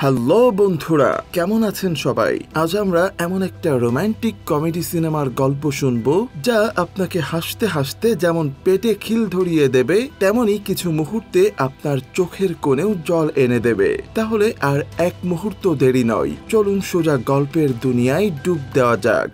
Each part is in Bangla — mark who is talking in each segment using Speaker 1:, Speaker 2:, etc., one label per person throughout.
Speaker 1: হ্যালো বন্ধুরা, কেমন আছেন সবাই? আজ আমরা এমন একটা রোমান্টিক কমেডি সিনেমার গল্প শুনবো যা আপনাকে হাসতে হাসতে যেমন পেটে খিল ধরিয়ে দেবে, তেমনি কিছু মুহূর্তে আপনার চোখের কোণেও জল এনে দেবে। তাহলে আর এক মুহূর্ত দেরি নয়, চলুন সোজা গল্পের দুনিয়ায় ডুব দেওয়া যাক।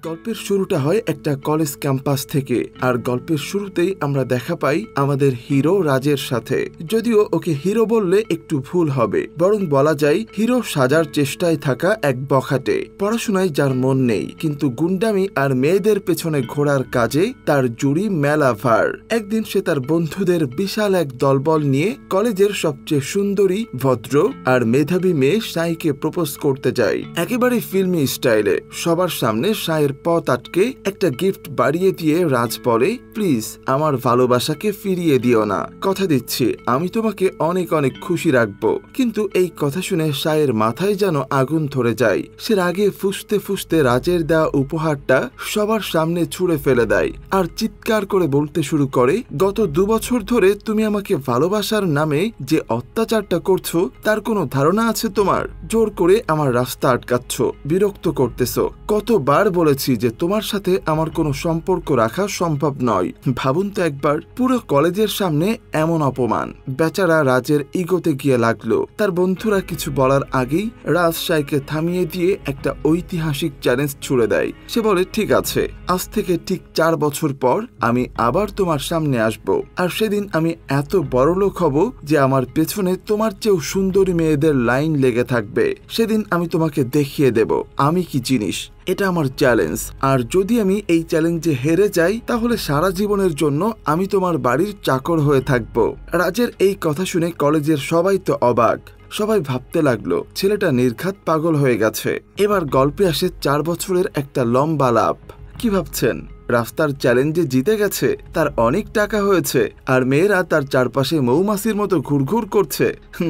Speaker 1: গল্পের শুরুটা হয় একটা কলেজ ক্যাম্পাস থেকে, আর গল্পের শুরুতেই আমরা দেখা পাই আমাদের হিরো রাজের সাথে। যদিও ওকে হিরো বললে একটু ভুল হবে, বরং বলা যায় হিরো সাজার চেষ্টায় থাকা এক বখাটে, পড়াশোনায় যার মন নেই, কিন্তু গুন্ডামি আর মেয়েদের পেছনে ঘোরার কাজে তার জুড়ি মেলা ভার। একদিন সে তার বন্ধুদের বিশাল এক দলবল নিয়ে কলেজের সবচেয়ে সুন্দরী, ভদ্র আর মেধাবী মেয়ে সাইকে প্রপোজ করতে যায়, একেবারে ফিল্মি স্টাইলে। সবার সামনে সাইয়ের পথ আটকে একটা গিফট বাড়িয়ে দিয়ে রাজ বলে, প্লিজ আমার ভালোবাসাকে ফিরিয়ে দিও না, কথা দিচ্ছি আমি তোমাকে অনেক অনেক খুশি রাখবো। কিন্তু এই কথা শুনে সাইয়ের মাথায় যেন আগুন ধরে যায়। সে রাগে ফুঁসতে ফুঁসতে রাজের দেওয়া উপহারটা সবার সামনে ছুঁড়ে ফেলে দেয় আর চিৎকার করে বলতে শুরু করে, গত 2 বছর ধরে তুমি আমাকে ভালোবাসার নামে যে অত্যাচারটা করছো তার কোনো ধারণা আছে তোমার? জোর করে আমার রাস্তা আটকাচ্ছ, বিরক্ত করতেছো। কতবার বলেছি যে তোমার সাথে আমার কোনো সম্পর্ক রাখা সম্ভব নয়। ভাবুন তো একবার, পুরো কলেজের সামনে এমন অপমান। বেচারা রাজের ইগোতে গিয়ে লাগলো। তার বন্ধুরা কিছু বলার আগেই রাজ সাইকে থামিয়ে দিয়ে একটা ঐতিহাসিক চ্যালেঞ্জ ছুড়ে দেয়। সে বলে, ঠিক আছে, আজ থেকে ঠিক 4 বছর পর আমি আবার তোমার সামনে আসব, আর সেদিন আমি এত বড়লোক হব যে আমার পেছনে তোমার চেয়েও সুন্দরী মেয়েদের লাইন লেগে থাকবে। সেদিন আমি তোমাকে দেখিয়ে দেব আমি কি জিনিস। এটা আমার চ্যালেঞ্জ, আর যদি আমি এই চ্যালেঞ্জে হেরে যাই তাহলে সারা জীবনের জন্য আমি তোমার বাড়ির চাকর হয়ে থাকব। রাজের এই কথা শুনে কলেজের সবাই তো অবাক। সবাই ভাবতে লাগলো ছেলেটা নির্ঘাত পাগল হয়ে গেছে। এবার গল্পে আসে 4 বছরের একটা লম্বা লাভ। কি ভাবছেন রাস্তার চ্যালেঞ্জে জিতে গেছে, তার অনেক টাকা হয়েছে, আর মেয়েরা তার চারপাশে মৌমাছির মতো ঘুরঘুর করছে?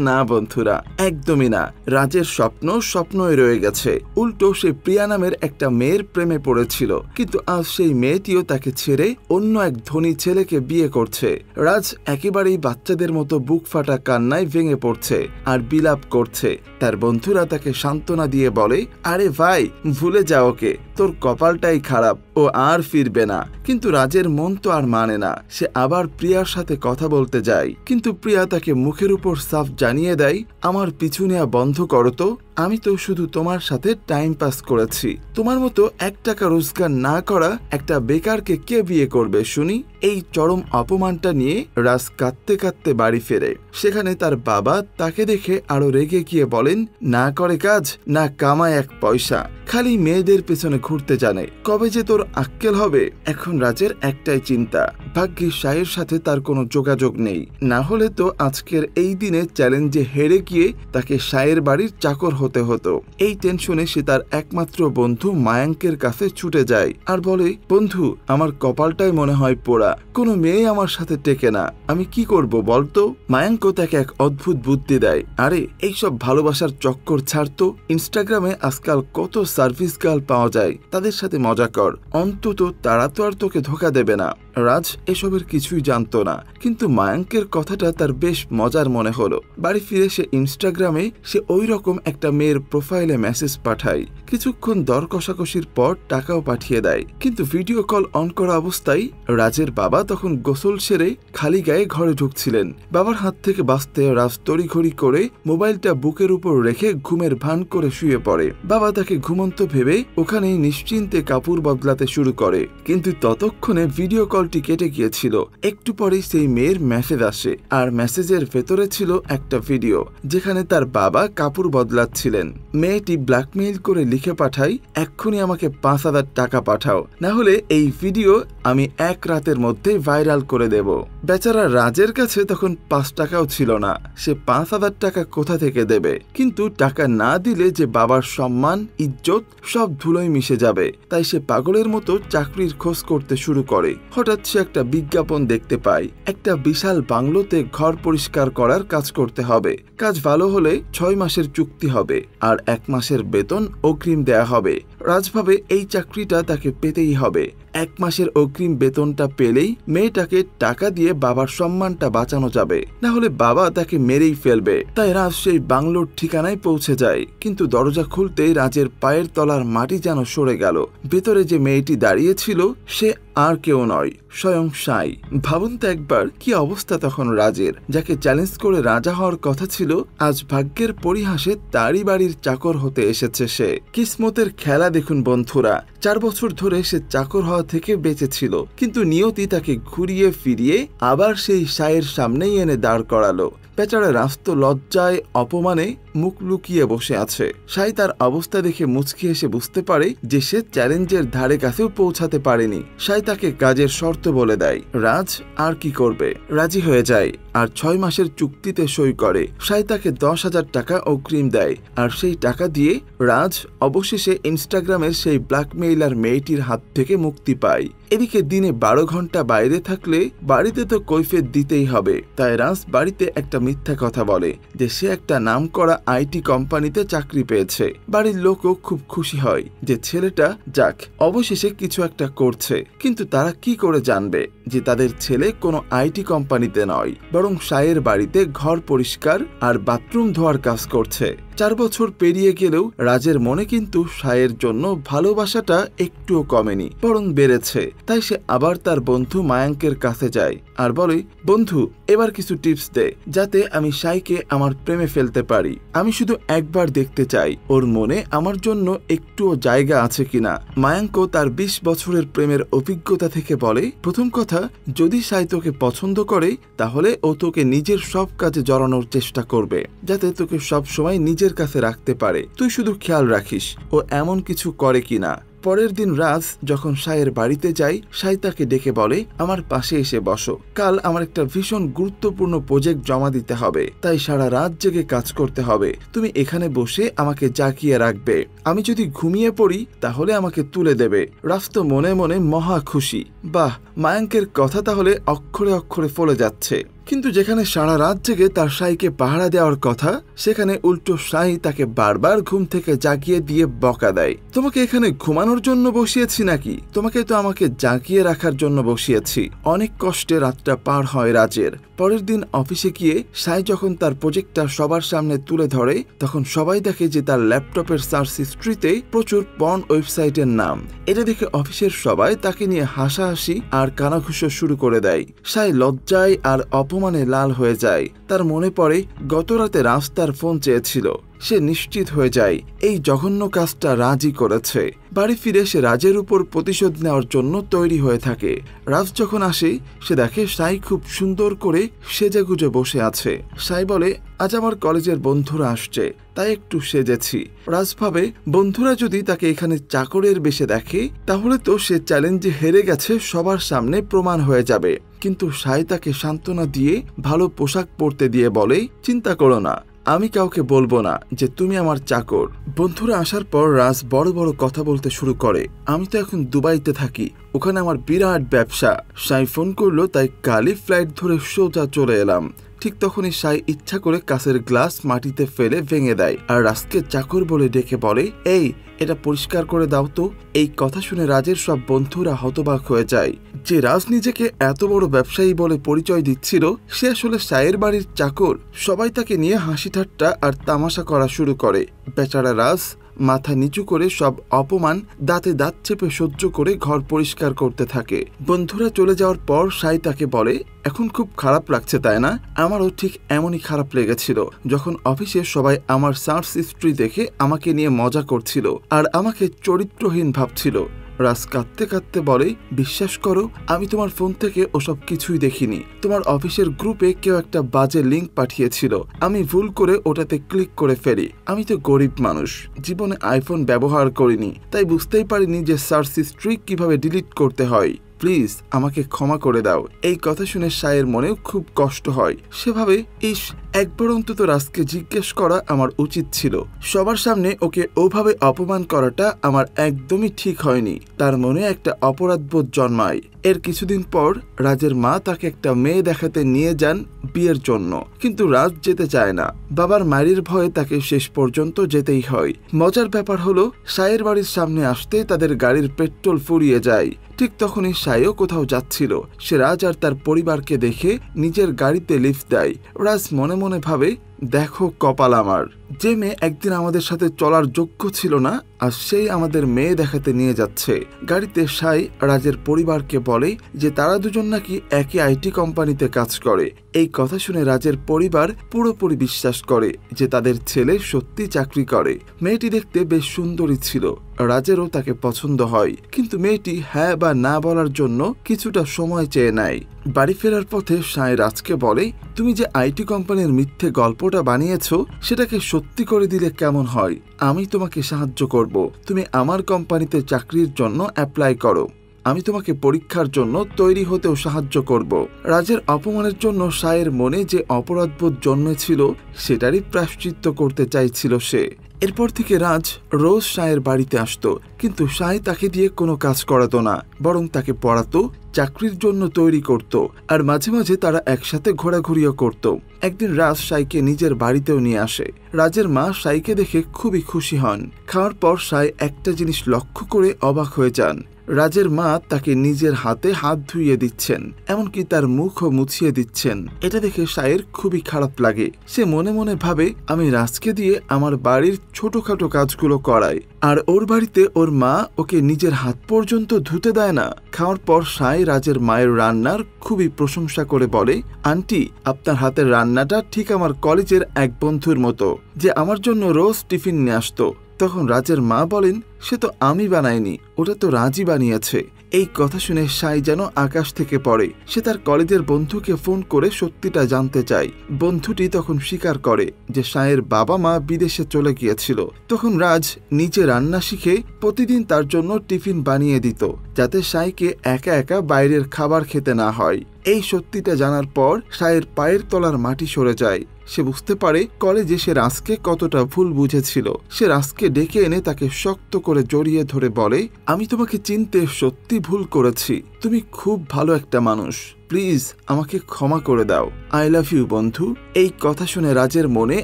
Speaker 1: না বন্ধুরা, একদমই না। রাজের স্বপ্ন স্বপ্নই রয়ে গেছে। উল্টো সে প্রিয়া নামের একটা মেয়ের প্রেমে পড়েছিল, কিন্তু আজ সেই মেয়েটিও তাকে ছেড়ে অন্য এক ধনী ছেলেকে বিয়ে করছে। রাজ একেবারেই বাচ্চাদের মতো বুক ফাটা কান্নায় ভেঙে পড়ছে আর বিলাপ করছে। তার বন্ধুরা তাকে সান্ত্বনা দিয়ে বলে, আরে ভাই, ভুলে যাও ওকে, তোর কপালটাই খারাপ, ও আর ফিরবে না। কিন্তু রাজের মন তো আর মানে না। সে আবার প্রিয়ার সাথে কথা বলতে যায়, কিন্তু প্রিয়া তাকে মুখের উপর সাফ জানিয়ে দেয়, আমার পিছু নেওয়া বন্ধ করো তো, আমি তো শুধু তোমার সাথে টাইম পাস করেছি। তোমার মতো 1 টাকা রোজগার না করা একটা বেকারকে কে বিয়ে করবে শুনি? এই চরম অপমানটা নিয়ে রাজ কাঁদতে কাঁদতে বাড়ি ফেরে। সেখানে তার বাবা তাকে দেখে আরো রেগে গিয়ে বলেন, না করে কাজ, না কামায় 1 পয়সা, খালি মেয়েদের পেছনে ঘুরতে জানে, কবে যে তোর আক্কেল হবে। এখন রাজের একটাই চিন্তা, ভাগ্যিস সাইয়ের সাথে তার কোনো যোগাযোগ নেই, না হলে তো আজকের এই দিনে চ্যালেঞ্জে হেরে গিয়ে তাকে সাইয়ের বাড়ির চাকর হতে হতো। এই টেনশনে সে তার একমাত্র বন্ধু মায়াঙ্কের কাছে ছুটে যায় আর বলে, বন্ধু, আমার কপালটাই মনে হয় পোড়া, কোনো মেয়ে আমার সাথে টেকে না, আমি কি করব বলতো? মায়াঙ্ক তাকে এক অদ্ভুত বুদ্ধি দেয়, আরে এইসব ভালোবাসার চক্কর ছাড়তো, ইনস্টাগ্রামে আজকাল কত সার্ভিস গার্ল পাওয়া যায়, তাদের সাথে মজা কর, অন্তত তারা তো আর তোকে ধোকা দেবে না। রাজ এসবের কিছুই জানতো না, কিন্তু মায়াঙ্কের কথাটা তার বেশ মজার মনে হলো। বাড়ি ফিরে সে ইনস্টাগ্রামে সে ওই রকম একটা মেয়ের প্রোফাইলে মেসেজ পাঠায়। কিছুক্ষণ দর কষাকষির পর টাকাও পাঠিয়ে দেয়, কিন্তু ভিডিও কল অন করা অবস্থায় রাজের বাবা তখন গোসল সেরে খালি গায়ে ঘরে ঢুকছিলেন। বাবার হাত থেকে বাঁচতে রাজ তড়িঘড়ি করে মোবাইলটা বুকের উপর রেখে ঘুমের ভান করে শুয়ে পড়ে। বাবা তাকে ঘুমন্ত ভেবে ওখানেই নিশ্চিন্তে কাপড় বদলাতে শুরু করে, কিন্তু ততক্ষণে ভিডিও কলটি কেটে গিয়েছিল। একটু পরেই সেই মেয়ের মেসেজ আসে, আর মেসেজের ভেতরে ছিল একটা ভিডিও যেখানে তার বাবা কাপড় বদলাচ্ছিলেন। মেয়েটি ব্ল্যাকমেইল করে লিখে পাঠায়, এক্ষুনি আমাকে 5,000 টাকা পাঠাও, না হলে এই ভিডিও আমি 1 রাতের মধ্যে ভাইরাল করে দেব। বেচারা রাজের কাছে তখন 5 টাকাও ছিল না, সে 5,000 টাকা কোথা থেকে দেবে? কিন্তু টাকা না দিলে যে বাবার সম্মান, ইজ্জত সব ধুলোয় মিশে যাবে, তাই সে পাগলের মতো চাকরির খোঁজ করতে শুরু করে। হঠাৎ সে একটা বিজ্ঞাপন দেখতে পায়, একটা বিশাল বাংলোতে ঘর পরিষ্কার করার কাজ করতে হবে। কাজ ভালো হলে 6 মাসের চুক্তি হবে আর 1 মাসের বেতন অগ্রিম দেয়া হবে। রাজ ভাবে এই চাকরিটা তাকে পেতেই হবে। 1 মাসের অগ্রিম বেতনটা পেলেই মেয়েটাকে টাকা দিয়ে বাবার সম্মানটা বাঁচানো যাবে, না হলে বাবা তাকে মেরেই ফেলবে। তাই রাজ সেই বাংলোর ঠিকানায় পৌঁছে যায়, কিন্তু দরজা খুলতেই রাজের পায়ের তলার মাটি যেন সরে গেল। ভেতরে যে মেয়েটি দাঁড়িয়েছিল সে আর কেউ নয়, স্বয়ং সাই। ভাবুন তো একবার কি অবস্থা তখন রাজের, যাকে চ্যালেঞ্জ করে রাজা হওয়ার কথা ছিল, আজ ভাগ্যের পরিহাসে তারই বাড়ির চাকর হতে এসেছে সে। কিসমতের খেলা দেখুন বন্ধুরা, 4 বছর ধরে সে চাকর হওয়া থেকে বেঁচেছিল, কিন্তু নিয়তি তাকে ঘুরিয়ে ফিরিয়ে আবার সেই সাইয়ের সামনেই এনে দাঁড় করালো। বেচারা রাস্ত লজ্জায় অপমানে মুখ লুকিয়ে বসে আছে। সাই তার অবস্থা দেখে মুচকি এসে বুঝতে পারে যে সে চ্যালেঞ্জের ধারে কাছেও পৌঁছাতে পারেনি। সাই তাকে কাজের শর্ত বলে দেয়। রাজ আর কি করবে, রাজি হয়ে যায় আর 6 মাসের চুক্তিতে সই করে। সাই তাকে 10,000 টাকা অগ্রিম দেয়, আর সেই টাকা দিয়ে রাজ অবশেষে ইনস্টাগ্রামের সেই ব্ল্যাকমেইলার মেয়েটির হাত থেকে মুক্তি পায়। এদিকে দিনে 12 ঘন্টা বাইরে থাকলে বাড়িতে তো কৈফিয়ত দিতেই হবে। তাই রাজ বাড়িতে একটা মিথ্যা কথা বলে যে সে একটা নামকরা আইটি কোম্পানিতে চাকরি পেয়েছে। বাড়ির লোকও খুব খুশি হয় যে ছেলেটা যাক অবশেষে কিছু একটা করছে, কিন্তু তারা কি করে জানবে যে তাদের ছেলে কোনো আইটি কোম্পানিতে নয়, বরং সাইয়ের বাড়িতে ঘর পরিষ্কার আর বাথরুম ধোয়ার কাজ করছে। 4 বছর পেরিয়ে গেলেও রাজের মনে কিন্তু সাইয়ের জন্য ভালোবাসাটা একটুও কমেনি, বরং বেড়েছে। তাই সে আবার তার বন্ধু মায়াঙ্কের কাছে যায় আর বলে, বন্ধু এবার কিছু টিপস দে যাতে আমি সাইকে আমার প্রেমে ফেলতে পারি। আমি শুধু একবার দেখতে চাই ওর মনে আমার জন্য একটুও জায়গা আছে কিনা। মায়াঙ্ক তার 20 বছরের প্রেমের অভিজ্ঞতা থেকে বলে, প্রথম কথা, যদি সাই তোকে পছন্দ করে তাহলে ও তোকে নিজের সব কাজে জড়ানোর চেষ্টা করবে, যাতে তোকে সব সময় নিজের কাছে রাখতে পারে। তুই শুধু খেয়াল রাখিস ও এমন কিছু করে কিনা। পরের দিন রাজ যখন সাইয়ের বাড়িতে যায়, সাই তাকে ডেকে বলে, আমার পাশে এসে বসো, কাল আমার একটা ভীষণ গুরুত্বপূর্ণ প্রজেক্ট জমা দিতে হবে, তাই সারা রাত জেগে কাজ করতে হবে। তুমি এখানে বসে আমাকে জাগিয়ে রাখবে, আমি যদি ঘুমিয়ে পড়ি তাহলে আমাকে তুলে দেবে। রাজ তো মনে মনে মহা খুশি। বাহ, মায়াঙ্কের কথা তাহলে অক্ষরে অক্ষরে ফলে যাচ্ছে। কিন্তু যেখানে সারা রাত জেগে তার সাইকে পাহারা দেওয়ার কথা, সেখানে উল্টো সাই তাকে বারবার ঘুম থেকে জাগিয়ে দিয়ে বকা দেয়। তোমাকে এখানে ঘুমানোর জন্য বসিয়েছি নাকি? তোমাকে তো আমাকে জাগিয়ে রাখার জন্য বসিয়েছি। অনেক কষ্টে রাতটা পার হয় রাজের। পরের দিন অফিসে গিয়ে সাই যখন তার প্রজেক্টটা সবার সামনে তুলে ধরে, তখন সবাই দেখে যে তার ল্যাপটপের সার্চ হিস্ট্রিতে প্রচুর পর্ন ওয়েবসাইটের নাম। এটা দেখে অফিসের সবাই তাকে নিয়ে হাসাহাসি আর কানাঘুষো শুরু করে দেয়। সাই লজ্জায় আর অপমানে লাল হয়ে যায়। তার মনে পড়ে গত রাতে রাজ তার ফোন চেয়েছিল। সে নিশ্চিত হয়ে যায় এই জঘন্য কাজটা রাজই করেছে। বাড়ি ফিরে সে রাজের উপর প্রতিশোধ নেওয়ার জন্য তৈরি হয়ে থাকে। রাজ যখন আসে সে দেখে সাই খুব সুন্দর করে সেজেগুজে বসে আছে। সাই বলে, আজ আমার কলেজের বন্ধুরা আসছে তাই একটু সেজেছি। রাজ ভাবে বন্ধুরা যদি তাকে এখানে চাকরের বেশে দেখে তাহলে তো সে চ্যালেঞ্জে হেরে গেছে সবার সামনে প্রমাণ হয়ে যাবে। কিন্তু সাই তাকে সান্ত্বনা দিয়ে ভালো পোশাক পরতে দিয়ে বলে, চিন্তা করো না, আমি কাউকে বলবো না যে তুমি আমার চাকর। বন্ধুরা আসার পর রাজ বড় বড় কথা বলতে শুরু করে। আমি তো এখন দুবাইতে থাকি, ওখানে আমার বিরাট ব্যবসা। সাই ফোন করলো তাই কালই ফ্লাইট ধরে সোজা চলে এলাম। ঠিক তখনই সাই ইচ্ছা করে কাঁচের গ্লাস মাটিতে ফেলে ভেঙে দেয় আর রাজকে চাকর বলে ডেকে বলে, এই এটা পরিষ্কার করে দাও তো। এই কথা শুনে রাজের সব বন্ধুরা হতবাক হয়ে যায় যে রাজ নিজেকে এত বড় ব্যবসায়ী বলে পরিচয় দিচ্ছিল, সে আসলে সাইয়ের বাড়ির চাকর। সবাই তাকে নিয়ে হাসি ঠাট্টা আর তামাশা করা শুরু করে। বেচারা রাজ মাথা নিচু করে সব অপমান দাঁতে দাঁত চেপে সহ্য করে ঘর পরিষ্কার করতে থাকে। বন্ধুরা চলে যাওয়ার পর সাই তাকে বলে, এখন খুব খারাপ লাগছে তাই না? আমারও ঠিক এমনই খারাপ লেগেছিল যখন অফিসে সবাই আমার সার্চ হিস্ট্রি দেখে আমাকে নিয়ে মজা করছিল আর আমাকে চরিত্রহীন ভাবছিল। রাজ কাঁদতে কাঁদতে বলে, বিশ্বাস করো আমি তোমার ফোন থেকে ওসব কিছুই দেখিনি। তোমার অফিসের গ্রুপে কেউ একটা বাজে লিঙ্ক পাঠিয়েছিল, আমি ভুল করে ওটাতে ক্লিক করে ফেলি। আমি তো গরিব মানুষ, জীবনে আইফোন ব্যবহার করিনি, তাই বুঝতেই পারিনি যে সার্চ হিস্ট্রি কিভাবে ডিলিট করতে হয়। প্লিজ আমাকে ক্ষমা করে দাও। এই কথা শুনে সাইয়ের মনেও খুব কষ্ট হয়। সেভাবে ইস, একবার অন্তত রাজকে জিজ্ঞেস করা আমার উচিত ছিল। সবার সামনে ওকে ওভাবে অপমান করাটা আমার একদমই ঠিক হয়নি। তার মনে একটা অপরাধবোধ জন্মায়। এর কিছুদিন পর রাজের মা তাকে একটা মেয়ে দেখাতে নিয়ে যান বিয়ের জন্য, কিন্তু রাজ যেতে চায় না। বাবার মারির ভয়ে তাকে শেষ পর্যন্ত যেতেই হয়। মজার ব্যাপার হলো সায়ের বাড়ির সামনে আসতে তাদের গাড়ির পেট্রোল ফুরিয়ে যায়। ঠিক তখনই সাইও কোথাও যাচ্ছিল। সে রাজ আর তার পরিবারকে দেখে নিজের গাড়িতে লিফট দেয়। রাজ মনে মনে ভাবে, দেখো কপাল আমার, যে মেয়ে একদিন আমাদের সাথে চলার যোগ্য ছিল না আর সেই আমাদের মেয়ে দেখাতে নিয়ে যাচ্ছে। গাড়িতে সাই রাজের পরিবারকে বলে যে তারা দুজন নাকি একই আইটি কোম্পানিতে কাজ করে। এই কথা শুনে রাজের পরিবার পুরোপুরি বিশ্বাস করে যে তাদের ছেলে সত্যি চাকরি করে। মেয়েটি দেখতে বেশ সুন্দরী ছিল, রাজেরও তাকে পছন্দ হয়, কিন্তু মেয়েটি হ্যাঁ বা না বলার জন্য কিছুটা সময় চেয়ে নেয়। বাড়ি ফেরার পথে সাই রাজকে বলে, তুমি যে আইটি কোম্পানির মিথ্যে গল্পটা বানিয়েছো সেটাকে সত্যি করে দিলে কেমন হয়? আমি তোমাকে সাহায্য করব। তুমি আমার কোম্পানিতে চাকরির জন্য অ্যাপ্লাই করো, আমি তোমাকে পরীক্ষার জন্য তৈরি হতেও সাহায্য করব। রাজের অপমানের জন্য সায়ের মনে যে অপরাধবোধ জন্মেছিল সেটারই প্রায়শ্চিত্ত করতে চাইছিল সে। এরপর থেকে রাজ রোজ সায়ের বাড়িতে আসতো, কিন্তু সাই তাকে দিয়ে কোনো কাজ করাতো না, বরং তাকে পড়াতো, চাকরির জন্য তৈরি করত, আর মাঝে মাঝে তারা একসাথে ঘোরাঘুরিও করত। একদিন রাজ সাইকে নিজের বাড়িতেও নিয়ে আসে। রাজের মা সাইকে দেখে খুবই খুশি হন। খাওয়ার পর সাই একটা জিনিস লক্ষ্য করে অবাক হয়ে যান। রাজের মা তাকে নিজের হাতে হাত ধুইয়ে দিচ্ছেন, এমনকি তার মুখও মুছিয়ে দিচ্ছেন। এটা দেখে সাইয়ের খুবই খারাপ লাগে। সে মনে মনে ভাবে, আমি রাজকে দিয়ে আমার বাড়ির ছোটখাটো কাজগুলো করাই, আর ওর বাড়িতে ওর মা ওকে নিজের হাত পর্যন্ত ধুতে দেয় না। খাওয়ার পর সাই রাজের মায়ের রান্নার খুবই প্রশংসা করে বলে, আন্টি, আপনার হাতের রান্নাটা ঠিক আমার কলেজের এক বন্ধুর মতো, যে আমার জন্য রোজ টিফিন নিয়ে আসতো। তখন রাজের মা বলেন, সে তো আমি বানাইনি, ওটা তো রাজই বানিয়েছে। এই কথা শুনে সাই যেন আকাশ থেকে পড়ে। সে তার কলেজের বন্ধুকে ফোন করে সত্যিটা জানতে চায়। বন্ধুটি তখন স্বীকার করে যে সাইয়ের বাবা মা বিদেশে চলে গিয়েছিল। তখন রাজ নিজে রান্না শিখে প্রতিদিন তার জন্য টিফিন বানিয়ে দিত, যাতে সাইকে একা একা বাইরের খাবার খেতে না হয়। এই সত্যিটা জানার পর সাইয়ের পায়ের তলার মাটি সরে যায়। সে বুঝতে পারে কলেজে সে রাজকে কতটা ভুল বুঝেছিল। সে রাজকে ডেকে এনে তাকে শক্ত করে জড়িয়ে ধরে বলে, আমি তোমাকে চিনতে সত্যি ভুল করেছি, তুমি খুব ভালো একটা মানুষ, প্লিজ আমাকে ক্ষমা করে দাও, আই লাভ ইউ বন্ধু। এই কথা শুনে রাজের মনে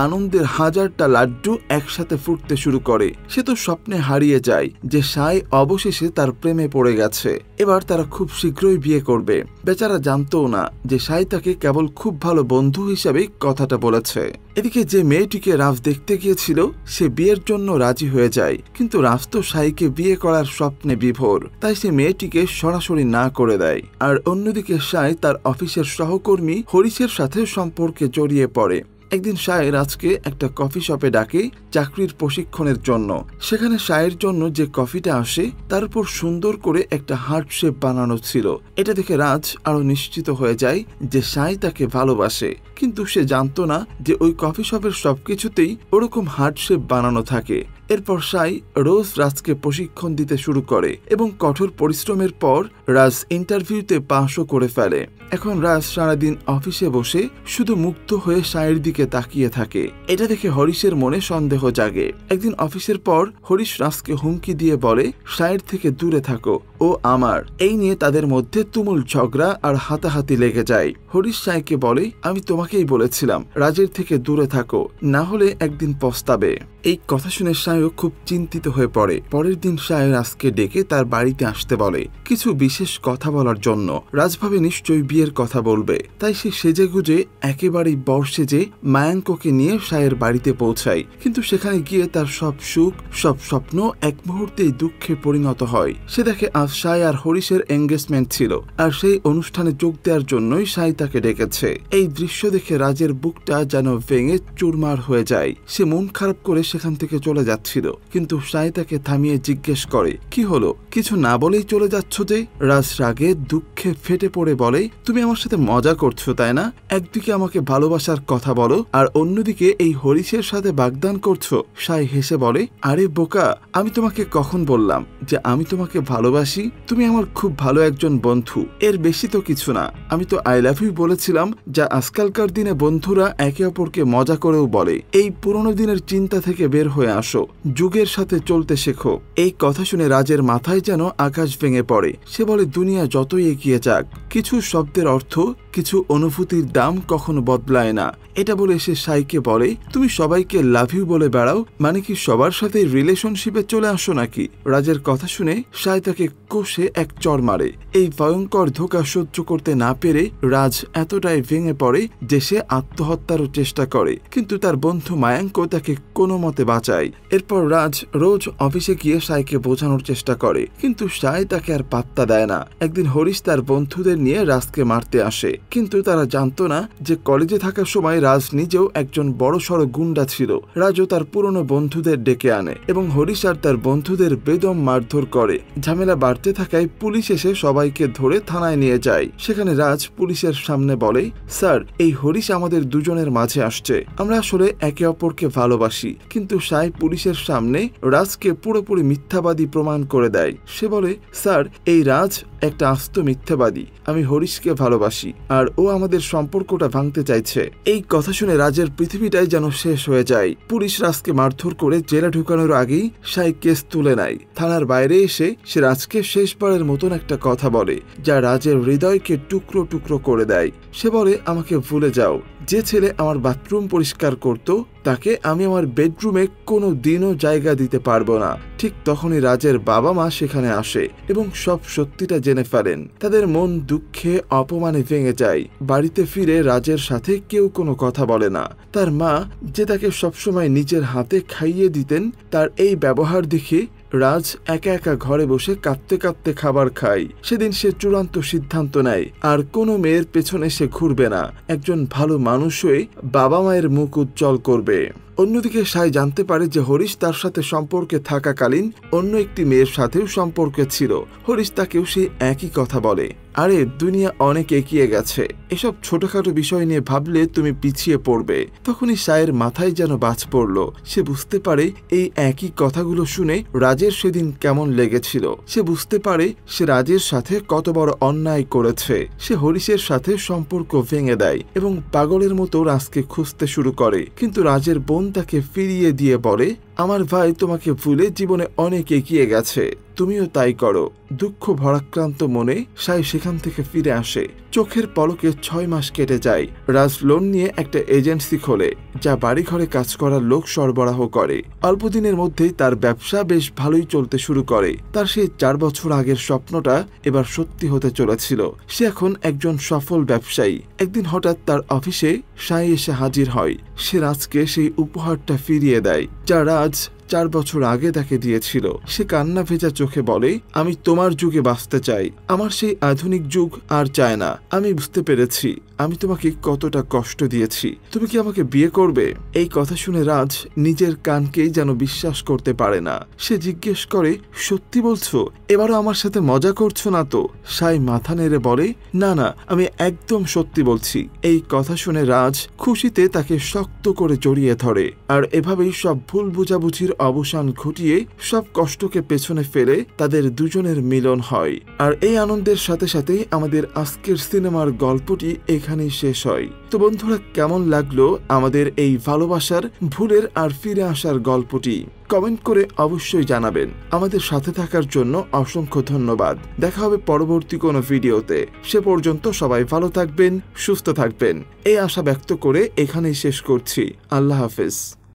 Speaker 1: আনন্দের হাজারটা লাড্ডু একসাথে ফুটতে শুরু করে। সে তো স্বপ্নে হারিয়ে যায় যে সাই অবশেষে তার প্রেমে পড়ে গেছে। এবার তারা খুব শীঘ্রই বিয়ে করবে। বেচারা জানতো না যে সাই তাকে কেবল খুব ভালো বন্ধু হিসাবেই কথাটা বলেছে। এদিকে যে মেয়েটিকে রাজ দেখতে গিয়েছিল সে বিয়ের জন্য রাজি হয়ে যায়, কিন্তু রাজ তো সাইকে বিয়ে করার স্বপ্নে বিভোর, তাই সে মেয়েটিকে সরাসরি না করে দেয়। আর অন্যদিকে সাই তার অফিসের সহকর্মী হরিশের সাথে সম্পর্কে জড়িয়ে পড়ে। একদিন সাই রাজকে একটা কফি শপে ডাকে চাকরির প্রশিক্ষণের জন্য। সেখানে সাইয়ের জন্য যে কফিটা আসে তার উপর সুন্দর করে একটা হার্ট শেপ বানানো ছিল। এটা দেখে রাজ আরো নিশ্চিত হয়ে যায় যে সাই তাকে ভালোবাসে, কিন্তু সে জানতো না যে ওই কফি শপের সবকিছুতেই ওরকম হার্ট শেপ বানানো থাকে। এরপর সাই রোজ রাজকে প্রশিক্ষণ দিতে শুরু করে এবং কঠোর পরিশ্রমের পর রাজ ইন্টারভিউতে পাশও করে ফেলে। এখন রাজ সারাদিন অফিসে বসে শুধু মুগ্ধ হয়ে সাইয়ের দিকে তাকিয়ে থাকে। এটা দেখে হরিশের মনে সন্দেহ জাগে। একদিন অফিসের পর হরিশ রাজকে হুমকি দিয়ে বলে, সাইয়ের থেকে দূরে থাকো, ও আমার। এই নিয়ে তাদের মধ্যে তুমুল ঝগড়া আর হাতাহাতি লেগে যায়। হরিশ সাইকে বলে, আমি তোমাকেই বলেছিলাম রাজের থেকে দূরে থাকো, না হলে একদিন পস্তাবে। এই কথা শুনে সাইও খুব চিন্তিত হয়ে পড়ে। পরের দিন সাই রাজকে ডেকে তার বাড়িতে আসতে বলে কিছু বিশেষ কথা বলার জন্য। রাজ ভাবে নিশ্চয়ই বিয়ের কথা বলবে, তাই সে সেজে গুজে একেবারেই বর সেজে মায়াঙ্ককে নিয়ে সাইয়ের বাড়িতে পৌঁছায়। কিন্তু সেখানে গিয়ে তার সব সুখ, সব স্বপ্ন এক মুহূর্তেই দুঃখে পরিণত হয়। সে দেখে আজ সাই আর হরিশের এঙ্গেজমেন্ট ছিল, আর সেই অনুষ্ঠানে যোগ দেওয়ার জন্যই সাই তাকে ডেকেছে। এই দৃশ্য দেখে রাজের বুকটা যেন ভেঙে চুরমার হয়ে যায়। সে মন খারাপ করে সেখান থেকে চলে যাচ্ছিল, কিন্তু সাই তাকে থামিয়ে জিজ্ঞেস করে, কি হলো, কিছু না বলেই চলে যাচ্ছ যে? রাজ রাগে দুঃখে ফেটে পড়ে বলে, তুমি আমার সাথে মজা করছো তাই না? একদিকে আমাকে ভালোবাসার কথা বলো আর অন্যদিকে এই হরিশের সাথে বাগদান করছো। সাই হেসে বলে, আরে বোকা, আমি তোমাকে কখন বললাম যে আমি তোমাকে ভালোবাসি? ভালোবাসি, তুমি আমার খুব ভালো একজন বন্ধু, এর বেশি তো কিছু না। আমি তো আই লাভ ইউ বলেছিলাম, যা আজকালকার দিনে বন্ধুরা একে অপরকে মজা করেও বলে। এই পুরনো দিনের চিন্তা থেকে বের হয়ে আসো, যুগের সাথে চলতে শেখো। এই কথা শুনে রাজের মাথায় যেন আকাশ ভেঙে পড়ে। সে বলে, দুনিয়া যতই এগিয়ে যাক, কিছু শব্দের অর্থ, কিছু অনুভূতির দাম কখনো বদলায় না। এটা বলে সে সাইকে বলে, তুমি সবাইকে লাভ ইউ বলে বেড়াও, মানে কি সবার সাথে রিলেশনশিপে চলে আসো নাকি? রাজের কথা শুনে সাই তাকে কষে এক চড় মারে। এই ভয়ঙ্কর ধোঁকা সহ্য করতে না পেরে রাজ এতটাই ভেঙে পড়ে যে সে আত্মহত্যারও চেষ্টা করে, কিন্তু তার বন্ধু মায়াঙ্ক তাকে কোনো মতে বাঁচায়। এরপর রাজ রোজ অফিসে গিয়ে সাইকে বোঝানোর চেষ্টা করে, কিন্তু সাই তাকে আর পাত্তা দেয় না। একদিন হরিশ তার বন্ধুদের নিয়ে রাজকে মারতে আসে, কিন্তু তারা জানতো না যে কলেজে থাকার সময় রাজ নিজেও একজন বড়সড় গুন্ডা ছিল। রাজও তার পুরনো বন্ধুদের ডেকে আনে এবং হরিশ আর তার বন্ধুদের বেদম মারধর করে। ঝামেলা বাড়তে থাকায় পুলিশ এসে সবাইকে ধরে থানায় নিয়ে যায়। সেখানে রাজ পুলিশের সামনে বলে, স্যার, এই হরিশ আমাদের দুজনের মাঝে আসছে, আমরা আসলে একে অপরকে ভালোবাসি। কিন্তু সাই পুলিশের সামনে রাজকে পুরোপুরি মিথ্যাবাদী প্রমাণ করে দেয়। সে বলে, স্যার, এই রাজ একটা আস্ত মিথ্যাবাদী, আমি হরিশকে ভালোবাসি আর ও আমাদের সম্পর্কটা ভাঙতে চাইছে। এই কথা শুনে রাজের পৃথিবীটাই যেন শেষ হয়ে যায়। পুলিশ রাজকে মারধর করে জেলে ঢুকানোর আগেই সাই কেস তুলে নেয়। থানার বাইরে এসে সে রাজকে শেষবারের মতন একটা কথা বলে, যা রাজের হৃদয়কে টুকরো টুকরো করে দেয়। সে বলে, আমাকে ভুলে যাও, যে ছেলে আমার বাথরুম পরিষ্কার করত তাকে আমি আমার বেডরুমে কোনো দিনও জায়গা দিতে পারবো না। ঠিক তখনই রাজের বাবা মা সেখানে আসে এবং সব সত্যিটা জেনে ফেলেন। তাদের মন দুঃখে অপমানে ভেঙে যায়। বাড়িতে ফিরে রাজের সাথে কেউ কোনো কথা বলে না। তার মা, যে তাকে সবসময় নিজের হাতে খাইয়ে দিতেন, তার এই ব্যবহার দেখে রাজ একা একা ঘরে বসে কাঁদতে কাঁদতে খাবার খায়। সেদিন সে চূড়ান্ত সিদ্ধান্ত নেয়, আর কোনো মেয়ের পেছনে সে ঘুরবে না। একজন ভালো মানুষ হয়ে বাবা মায়ের মুখ উজ্জ্বল করবে। অন্যদিকে সাই জানতে পারে যে হরিশ তার সাথে সম্পর্কে থাকাকালীন অন্য একটি মেয়ের সাথেও সম্পর্কে ছিল। হরিশ তাকেও সেই একই কথা বলে, আরে দুনিয়া অনেক এগিয়ে গেছে, এসব ছোটখাটো বিষয় নিয়ে ভাবলে তুমি পিছিয়ে পড়বে। তখনই সাইয়ের মাথায় যেন বাজ পড়ল। সে বুঝতে পারে এই একই কথাগুলো শুনে রাজের সেদিন কেমন লেগেছিল। সে বুঝতে পারে সে রাজের সাথে কত বড় অন্যায় করেছে। সে হরিশের সাথে সম্পর্ক ভেঙে দেয় এবং পাগলের মতো রাজকে খুঁজতে শুরু করে। কিন্তু রাজের বোন তাকে ফিরিয়ে দিয়ে বলে, আমার ভাই তোমাকে ভুলে জীবনে অনেক এগিয়ে গেছে, তুমিও তাই করো। দুঃখ ভরাক্রান্ত মনে সাই সেখান থেকে ফিরে আসে। চোখের পলকে 6 মাস কেটে যায়। রাজ লোন নিয়ে একটা এজেন্সি খোলে, যা বাড়িঘরে কাজ করার লোক সরবরাহ করে। অল্প দিনের মধ্যেই তার ব্যবসা বেশ ভালোই চলতে শুরু করে। তার সেই 4 বছর আগের স্বপ্নটা এবার সত্যি হতে চলেছিল। সে এখন একজন সফল ব্যবসায়ী। একদিন হঠাৎ তার অফিসে সাই এসে হাজির হয়। সে রাজকে সেই উপহারটা ফিরিয়ে দেয়, যা রাজ 4 বছর আগে তাকে দিয়েছিল। সে কান্না ভেজা চোখে বলে, আমি তোমার যুগে বাঁচতে চাই, আমার সেই আধুনিক যুগ আর চায় না। আমি বুঝতে পেরেছি আমি তোমাকে কতটা কষ্ট দিয়েছি, তুমি কি আমাকে বিয়ে করবে? এই কথা শুনে রাজ নিজের কানকেই যেন বিশ্বাস করতে পারে না। সে জিজ্ঞেস করে, সত্যি বলছো? এবারও আমার সাথে মজা করছো না তো? সাই মাথা নেড়ে বলে, না না, আমি একদম সত্যি বলছি। এই কথা শুনে রাজ খুশিতে তাকে শক্ত করে জড়িয়ে ধরে। আর এভাবেই সব ভুল বুঝাবুঝির অবসান ঘটিয়ে সব কষ্টকে পেছনে ফেলে তাদের দুজনের মিলন হয়। আর এই আনন্দের সাথে সাথেই আমাদের আজকের সিনেমার গল্পটি এখানেই শেষ হয়। তো বন্ধুরা, কেমন লাগলো আমাদের এই ভালোবাসার, ভুলের আর ফিরে আসার গল্পটি? কমেন্ট করে অবশ্যই জানাবেন। আমাদের সাথে থাকার জন্য অসংখ্য ধন্যবাদ। দেখা হবে পরবর্তী কোনো ভিডিওতে। সে পর্যন্ত সবাই ভালো থাকবেন, সুস্থ থাকবেন, এই আশা ব্যক্ত করে এখানেই শেষ করছি। আল্লাহ হাফেজ।